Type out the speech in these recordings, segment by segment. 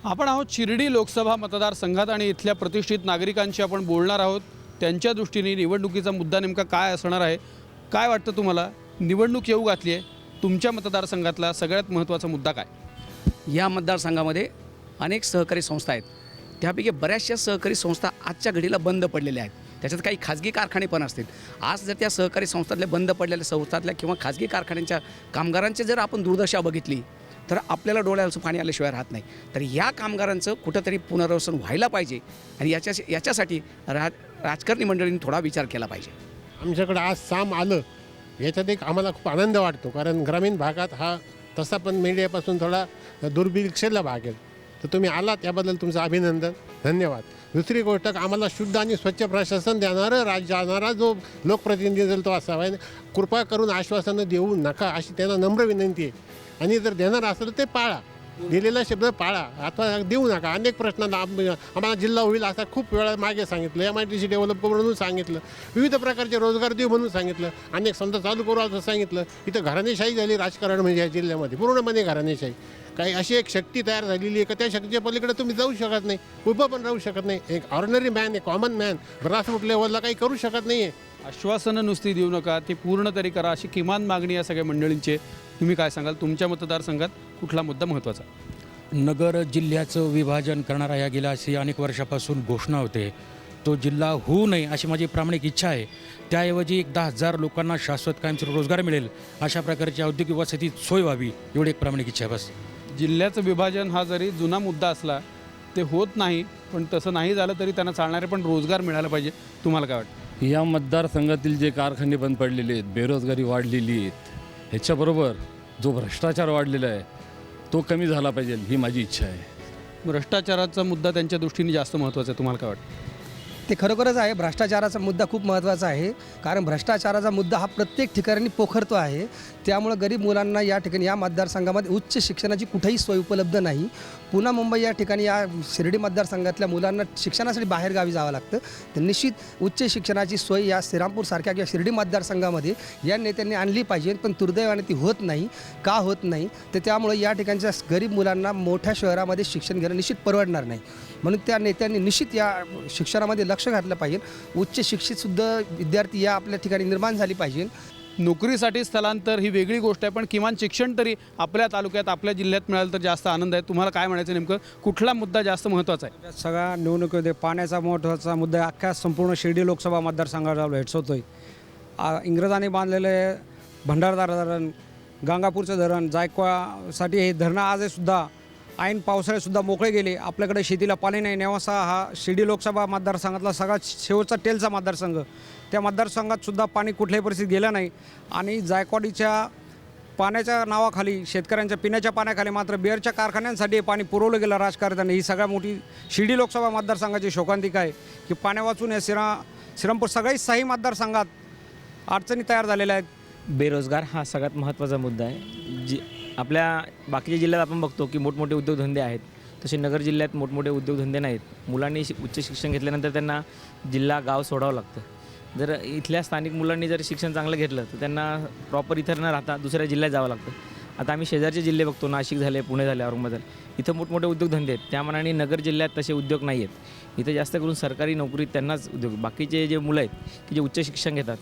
आपण आहोत शिर्डी लोकसभा मतदारसंघात आणि इथल्या प्रतिष्ठित नागरिकांशी आपण बोलणार आहोत। त्यांच्या दृष्टीने निवडणुकीचा मुद्दा नेमका काय असणार आहे, काय वाटतं तुम्हाला? निवडणूक येऊ घातली आहे, तुमच्या मतदारसंघातला सगळ्यात महत्त्वाचा मुद्दा काय? या मतदारसंघामध्ये अनेक सहकारी संस्था आहेत, त्यापैकी बऱ्याचशा सहकारी संस्था आजच्या घडीला बंद पडलेल्या आहेत। त्याच्यात काही खाजगी कारखाने पण असतील। आज जर त्या सहकारी संस्थातल्या बंद पडलेल्या संस्थातल्या किंवा खाजगी कारखान्यांच्या कामगारांची जर आपण दुर्दशा बघितली तर आपल्याला डोळ्याचं पाणी आल्याशिवाय राहत नाही। तर या कामगारांचं कुठंतरी पुनर्वसन व्हायला पाहिजे आणि याच्यासाठी राजकारणी मंडळींनी थोडा विचार केला पाहिजे। आमच्याकडे आज साम आलं याच्यात एक आम्हाला खूप आनंद वाटतो, कारण ग्रामीण भागात हा तसा पण मीडियापासून थोडा दुर्भिक्षेला भाग आहे। तर तुम्ही आलात त्याबद्दल तुमचं अभिनंदन, धन्यवाद। दुसरी गोष्ट, आम्हाला शुद्ध आणि स्वच्छ प्रशासन देणारं राज्य आणणारा जो लोकप्रतिनिधी असेल तो असावा। कृपा करून आश्वासनं देऊ नका अशी त्यांना नम्र विनंती आहे, आणि जर देणार असेल ते पाळा, दिलेला शब्द पाळा अथवा देऊ नका। अनेक प्रश्नांना आम्हाला जिल्हा होईल असं खूप वेळा मागे सांगितलं, MIDC डेव्हलप करू म्हणून सांगितलं, विविध प्रकारचे रोजगार देऊ म्हणून सांगितलं, अनेक संस्था चालू करू असं सांगितलं। इथं घराणेशाही झाली राजकारण, म्हणजे या जिल्ह्यामध्ये पूर्णपणे घराणेशाही। काही अशी एक शक्ती तयार झालेली आहे की त्या शक्तीच्या पलीकडे तुम्ही जाऊ शकत नाही, उभं पण राहू शकत नाही। एक ऑर्डिनरी मॅन, एक कॉमन मॅन ग्रासरूट लेवलला काही करू शकत नाही आहे। आश्वासनं नुसती देऊ नका, ते पूर्ण तरी करा अशी किमान मागणी या सगळ्या मंडळींची। तुम्ही काय सांगाल, तुमच्या मतदारसंघात कुठला मुद्दा महत्त्वाचा? नगर जिल्ह्याचं विभाजन करणारा या गेल्या अशी अनेक वर्षापासून घोषणा होते, तो जिल्हा होऊ नये अशी माझी प्रामाणिक इच्छा आहे। त्याऐवजी 10,000 लोकांना शाश्वत कायमचे रोजगार मिळेल अशा प्रकारची औद्योगिक वसतीत सोय व्हावी, एवढी एक प्रामाणिक इच्छा आहे बस। जिल्ह्याचं विभाजन हा जरी जुना मुद्दा असला ते होत नाही, पण तसं नाही झालं तरी त्यांना चालणारे पण रोजगार मिळाला पाहिजे। तुम्हाला काय वाटतं? या मतदारसंघातील जे कारखाने बंद पडलेले आहेत, बेरोजगारी वाढलेली आहेत, ह्याच्याबरोबर जो भ्रष्टाचार वाढलेला आहे तो कमी झाला पाहिजे, ही माझी इच्छा आहे। भ्रष्टाचाराचा मुद्दा त्यांच्या दृष्टीने जास्त महत्त्वाचा आहे, तुम्हाला काय वाटतं? ते खरोखरच आहे। भ्रष्टाचाराचा मुद्दा खूप महत्त्वाचा आहे, कारण भ्रष्टाचाराचा मुद्दा हा प्रत्येक ठिकाणी पोखरतो आहे। त्यामुळं गरीब मुलांना या ठिकाणी या मतदारसंघामध्ये उच्च शिक्षणाची कुठेही सोय उपलब्ध नाही। पुणे मुंबई या ठिकाणी या शिर्डी मतदारसंघातल्या मुलांना शिक्षणासाठी बाहेरगावी जावं लागतं। तर निश्चित उच्च शिक्षणाची सोय या श्रीरामपूरसारख्या किंवा शिर्डी मतदारसंघामध्ये या नेत्यांनी आणली पाहिजे, पण दुर्दैवाने ती होत नाही। का होत नाही तर त्यामुळे या ठिकाणच्या गरीब मुलांना मोठ्या शहरामध्ये शिक्षण घेणं निश्चित परवडणार नाही। म्हणून त्या नेत्यांनी निश्चित या शिक्षणामध्ये लक्ष घातलं पाहिजे। उच्च शिक्षितसुद्धा विद्यार्थी या आपल्या ठिकाणी निर्माण झाली पाहिजे। नोकरीसाठी स्थलांतर ही वेगळी गोष्ट आहे, पण किमान शिक्षण तरी आपल्या तालुक्यात आपल्या जिल्ह्यात मिळालं तर जास्त आनंद आहे। तुम्हाला काय म्हणायचं, नेमकं कुठला मुद्दा जास्त महत्त्वाचा आहे? सगळ्या निवडणुकीमध्ये पाण्याचा महत्त्वाचा मुद्दा अख्ख्या संपूर्ण शिर्डी लोकसभा मतदारसंघाला भेडसवतोय। इंग्रजांनी बांधलेले भंडारदारा धरण, गंगापूरचं धरण, जायकवासाठी हे धरणं आजसुद्धा ऐन पावसाळ्यातसुद्धा मोकळे गेले। आपल्याकडे शेतीला पाणी नाही। नेवासा हा शिर्डी लोकसभा मतदारसंघातला सगळ्यात शेवटचा टेलचा मतदारसंघ, त्या मतदारसंघातसुद्धा पाणी कुठल्याही परिस्थितीत गेलं नाही। आणि जायकवाडीच्या पाण्याच्या नावाखाली शेतकऱ्यांच्या पिण्याच्या पाण्याखाली मात्र बिअरच्या कारखान्यांसाठी पाणी पुरवलं गेलं राजकारणाने। ही सगळ्यात मोठी शिर्डी लोकसभा मतदारसंघाची शोकांतिका आहे की पाण्या वाचून या श्रीरामपूर सगळ्याच 6 मतदारसंघात अडचणी तयार झालेल्या आहेत। बेरोजगार हा सगळ्यात महत्त्वाचा मुद्दा आहे। आपल्या बाकीच्या जिल्ह्यात आपण बघतो की मोठमोठे उद्योगधंदे आहेत, तसे नगर जिल्ह्यात मोठमोठे उद्योगधंदे नाहीत। मुलांनी उच्च शिक्षण घेतल्यानंतर त्यांना जिल्हा गाव सोडावं लागतं। जर इथल्या स्थानिक मुलांनी जर शिक्षण चांगलं घेतलं तर त्यांना प्रॉपर इथं न राहता दुसऱ्या जिल्ह्यात जावं लागतं। आता आम्ही शेजारचे जिल्हे बघतो, नाशिक झाले, पुणे झाले, औरंगाबाद झाले, इथं मोठमोठे उद्योगधंदे आहेत। त्या मानाने नगर जिल्ह्यात तसे उद्योग नाही आहेत। इथं जास्त करून सरकारी नोकरी त्यांनाच उद्योग, बाकीचे जे मुलं आहेत की जे उच्च शिक्षण घेतात,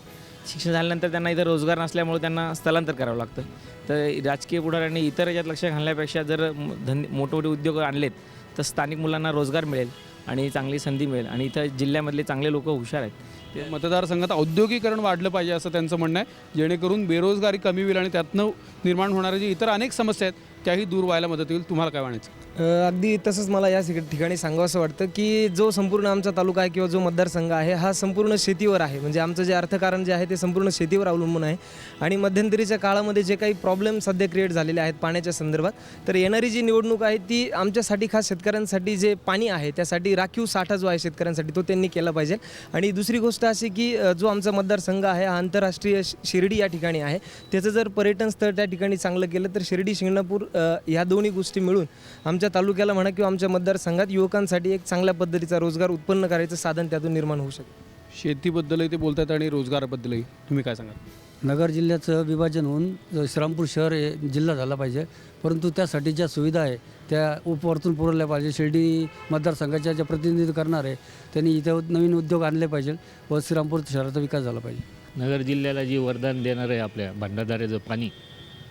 शिक्षण झाल्यानंतर त्यांना इथं रोजगार नसल्यामुळे त्यांना स्थलांतर करावं लागतं। तर राजकीय पुढाऱ्यांनी इतर याच्यात लक्ष घालण्यापेक्षा जर मोठमोठे उद्योग आणलेत तर स्थानिक मुलांना रोजगार मिळेल आणि चांगली संधी मिळेल, आणि इथं जिल्ह्यामधले चांगले लोक हुशार आहेत। मतदारसंघात औद्योगिकरण वाढलं पाहिजे असं त्यांचं म्हणणं आहे, जेणेकरून बेरोजगारी कमी होईल आणि त्यातनं निर्माण होणाऱ्या जी इतर अनेक समस्या आहेत त्याही दूर व्हायला मदत होईल। तुम्हाला काय म्हणायचं? अगदी तसंच मला या ठिकाणी सांगावंसं वाटतं की जो संपूर्ण आमचा तालुका आहे किंवा जो मतदारसंघ आहे हा संपूर्ण शेतीवर आहे। म्हणजे आमचं जे अर्थकारण जे आहे ते संपूर्ण शेतीवर अवलंबून आहे। आणि मध्यंतरीच्या काळामध्ये जे काही प्रॉब्लेम सध्या क्रिएट झालेले आहेत पाण्याच्या संदर्भात, तर येणारी जी निवडणूक आहे ती आमच्यासाठी, खास शेतकऱ्यांसाठी जे पाणी आहे त्यासाठी राखीव साठा जो आहे शेतकऱ्यांसाठी तो त्यांनी केला पाहिजे। आणि दुसरी गोष्ट अशी की जो आमचा मतदारसंघ आहे हा आंतरराष्ट्रीय शिर्डी या ठिकाणी आहे, त्याचं जर पर्यटन स्थळ त्या ठिकाणी चांगलं केलं तर शिर्डी शिंगणापूर ह्या दोन्ही गोष्टी मिळून आमच्या तालुक्याला म्हणा किंवा आमच्या मतदारसंघात युवकांसाठी एक चांगल्या पद्धतीचा रोजगार उत्पन्न करायचं साधन त्यातून निर्माण होऊ शकतं। शेतीबद्दलही ते बोलतात आणि रोजगाराबद्दलही तुम्ही काय सांगाल? नगर जिल्ह्याचं विभाजन होऊन श्रीरामपूर शहर हे जिल्हा झाला पाहिजे, परंतु त्यासाठी ज्या सुविधा आहे त्या वरतून पुरवल्या पाहिजे. शिर्डी मतदारसंघाच्या ज्या प्रतिनिधित्व करणार आहे त्यांनी इथे नवीन उद्योग आणले पाहिजे व श्रीरामपूर शहराचा विकास झाला पाहिजे. नगर जिल्ह्याला जे वरदान देणार आहे आपल्या भंडारदाऱ्याचं पाणी,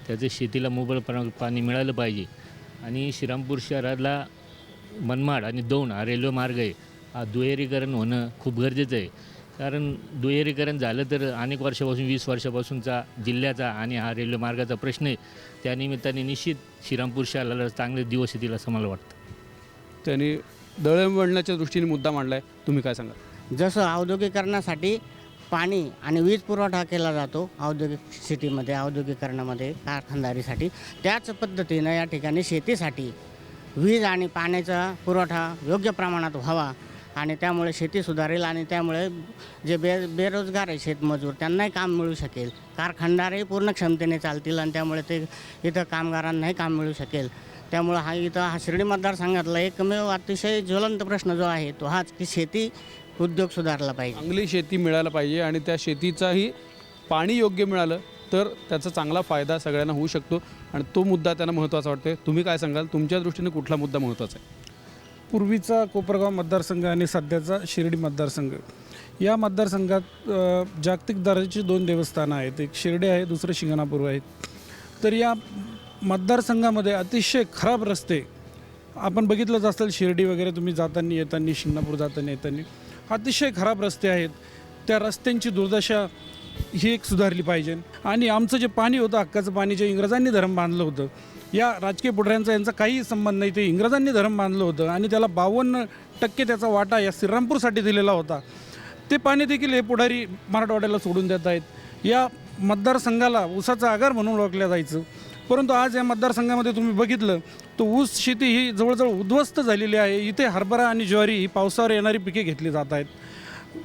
त्याचं शेतीला मोबलपणा पाणी मिळालं पाहिजे. आणि श्रीरामपूर शहराला मनमाड आणि दौंड हा रेल्वे मार्ग आहे, हा दुहेरीकरण होणं खूप गरजेचं आहे. कारण दुहेरीकरण झालं तर अनेक वर्षापासून 20 वर्षापासूनचा जिल्ह्याचा आणि हा रेल्वे मार्गाचा प्रश्न आहे. त्यानिमित्ताने निश्चित श्रीरामपूर शहराला चांगले दिवस येतील असं मला वाटतं. त्यांनी दळणवळणाच्या दृष्टीने मुद्दा मांडला आहे, तुम्ही काय सांगा? जसं औद्योगिकरणासाठी पाणी आणि वीज पुरवठा केला जातो औद्योगिक सिटीमध्ये, औद्योगिकरणामध्ये, कारखानदारीसाठी, त्याच पद्धतीनं या ठिकाणी शेतीसाठी वीज आणि पाण्याचा पुरवठा योग्य प्रमाणात व्हावा आणि त्यामुळे शेती सुधारेल आणि त्यामुळे जे बेरोजगार आहे शेतमजूर त्यांनाही काम मिळू शकेल, कारखानदारही पूर्ण क्षमतेने चालतील आणि त्यामुळे ते इथं कामगारांनाही काम मिळू शकेल. त्यामुळं हा शिर्डी मतदारसंघातला एकमेव अतिशय ज्वलंत प्रश्न जो आहे तो हाच की शेती उद्योग सुधारला पाहिजे. चांगली शेती मिळायला पाहिजे आणि त्या शेतीचाही पाणी योग्य मिळालं तर त्याचा चांगला फायदा सगळ्यांना होऊ शकतो आणि तो मुद्दा त्यांना महत्त्वाचा वाटतो. तुम्ही काय सांगाल? तुमच्या दृष्टीने कुठला मुद्दा महत्त्वाचा आहे? पूर्वीचा कोपरगाव मतदारसंघ आणि सध्याचा शिर्डी मतदारसंघ, या मतदारसंघात जागतिक दर्जाची 2 देवस्थानं आहेत, एक शिर्डी आहे, दुसरं शिंगणापूर आहेत. तर या मतदारसंघामध्ये अतिशय खराब रस्ते आपण बघितलंच असेल, शिर्डी वगैरे तुम्ही जाताना येताना, शिंगणापूर जाताना येताना अतिशय खराब रस्ते आहेत. त्या रस्त्यांची दुर्दशा ही एक सुधारली पाहिजे. आणि आमचं जे पाणी होतं, हक्काचं पाणी, जे इंग्रजांनी धरण बांधलं होतं, या राजकीय पुढाऱ्यांचा यांचा काही संबंध नाही, ते इंग्रजांनी धरण बांधलं होतं आणि त्याला 52% त्याचा वाटा या श्रीरामपूरसाठी दिलेला होता. ते पाणी देखील हे पुढारी मराठवाड्याला सोडून देत आहेत. या मतदारसंघाला ऊसाचा आगार म्हणून ओळखलं जायचं, परंतु आज या मतदारसंघामध्ये तुम्ही बघितलं तर ऊस शेती ही जवळजवळ उद्ध्वस्त झालेली आहे. इथे हरभरा आणि ज्वारी ही पावसावर येणारी पिके घेतली जात आहेत.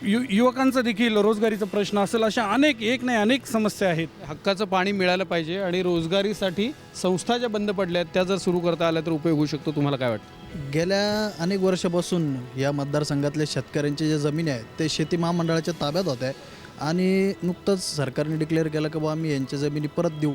युवकांचा देखील रोजगारीचा प्रश्न असेल, अशा अनेक समस्या आहेत. हक्काचं पाणी मिळालं पाहिजे आणि रोजगारीसाठी संस्था ज्या बंद पडल्या आहेत त्या जर सुरू करता आल्या तर उपयोग होऊ शकतो. तुम्हाला काय वाटतं? गेल्या अनेक वर्षापासून या मतदारसंघातल्या शेतकऱ्यांच्या ज्या जमिनी आहेत ते शेती महामंडळाच्या ताब्यात होत्या आणि नुकतंच सरकारने डिक्लेअर केलं की बाबा आम्ही यांच्या जमिनी परत देऊ.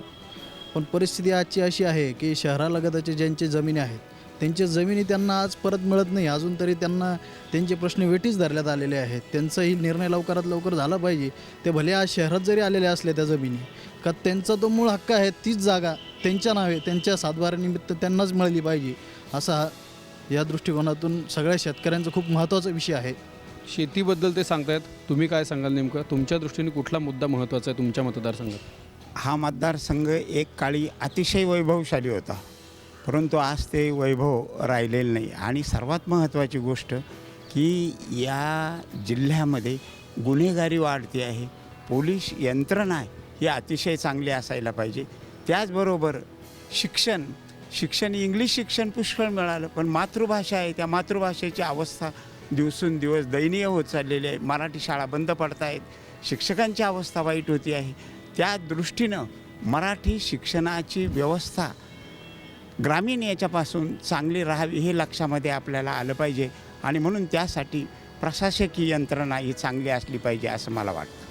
पण परिस्थिती आजची अशी आहे की शहरालगतचे ज्यांची जमिनी आहेत त्यांच्या जमिनी त्यांना आज परत मिळत नाही. अजून तरी त्यांना त्यांचे प्रश्न वेठीच धरण्यात आलेले आहेत. त्यांचाही निर्णय लवकरात लवकर झाला पाहिजे. ते भले आज शहरात जरी आलेले असले त्या जमिनी, का त्यांचा तो मूळ हक्क आहे, तीच जागा त्यांच्या नावे त्यांच्या सातबाऱ्यानिमित्त त्यांनाच मिळाली पाहिजे, असा या दृष्टिकोनातून सगळ्या शेतकऱ्यांचा खूप महत्त्वाचा विषय आहे. शेतीबद्दल ते सांगतायत, तुम्ही काय सांगाल? नेमकं तुमच्या दृष्टीने कुठला मुद्दा महत्त्वाचा आहे तुमच्या मतदारसंघात? हा मतदारसंघ एक काळी अतिशय वैभवशाली होता, परंतु आज ते वैभव राहिलेलं नाही. आणि सर्वात महत्त्वाची गोष्ट की या जिल्ह्यामध्ये गुन्हेगारी वाढते आहे. पोलीस यंत्रणा ही अतिशय चांगली असायला पाहिजे. त्याचबरोबर शिक्षण इंग्लिश शिक्षण पुष्कळ मिळालं, पण मातृभाषा आहे त्या मातृभाषेची अवस्था दिवसेंदिवस दयनीय होत चाललेली आहे. मराठी शाळा बंद पडत आहेत, शिक्षकांची अवस्था वाईट होती आहे. त्या दृष्टीनं मराठी शिक्षणाची व्यवस्था ग्रामीण याच्यापासून चांगली राहावी हे लक्षामध्ये आपल्याला आलं पाहिजे आणि म्हणून त्यासाठी प्रशासकीय यंत्रणा ही चांगली असली पाहिजे असं मला वाटतं.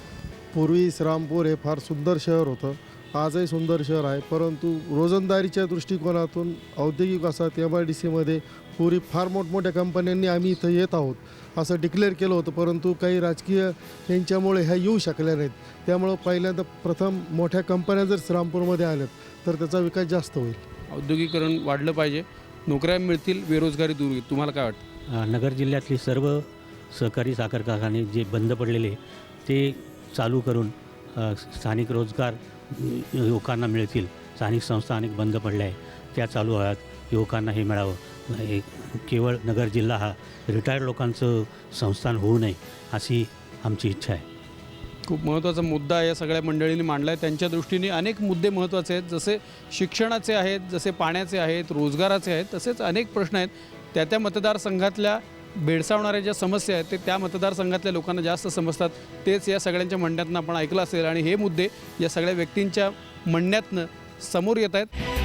पूर्वी श्रीरामपूर हे फार सुंदर शहर होतं, आजही सुंदर शहर आहे, परंतु रोजंदारीच्या दृष्टिकोनातून औद्योगिक वसाहत MIDCमध्ये पूर्वी फार मोठमोठ्या कंपन्यांनी आम्ही इथं येत आहोत असं डिक्लेअर केलं होतं, परंतु काही राजकीय यांच्यामुळे ह्या येऊ शकल्या नाहीत. त्यामुळं पहिल्यांदा प्रथम मोठ्या कंपन्या जर श्रीरामपूरमध्ये आल्यात तर त्याचा विकास जास्त होईल. औद्योगिकरण वाढलं पाहिजे, नोकऱ्या मिळतील, बेरोजगारी दूर होईल. तुम्हाला काय वाटतं? नगर जिल्ह्यातली सर्व सहकारी साखर कारखाने जे बंद पडलेले ते चालू करून स्थानिक रोजगार युवकांना मिळतील. स्थानिक संस्था अनेक बंद पडल्या आहे त्या चालू आहेत, युवकांना हे मिळावं. केवळ नगर जिल्हा हा रिटायर्ड लोकांचं संस्थान होऊ नये अशी आमची इच्छा आहे. खूप महत्त्वाचा मुद्दा या सगळ्या मंडळींनी मांडला आहे. त्यांच्या दृष्टीने अनेक मुद्दे महत्त्वाचे आहेत, जसे शिक्षणाचे आहेत, जसे पाण्याचे आहेत, रोजगाराचे आहेत, तसेच अनेक प्रश्न आहेत. त्या मतदारसंघातल्या भेडसावणाऱ्या ज्या समस्या आहेत ते त्या मतदारसंघातल्या लोकांना जास्त समजतात. तेच या सगळ्यांच्या म्हणण्यातनं आपण ऐकलं असेल आणि हे मुद्दे या सगळ्या व्यक्तींच्या म्हणण्यातनं समोर येत आहेत.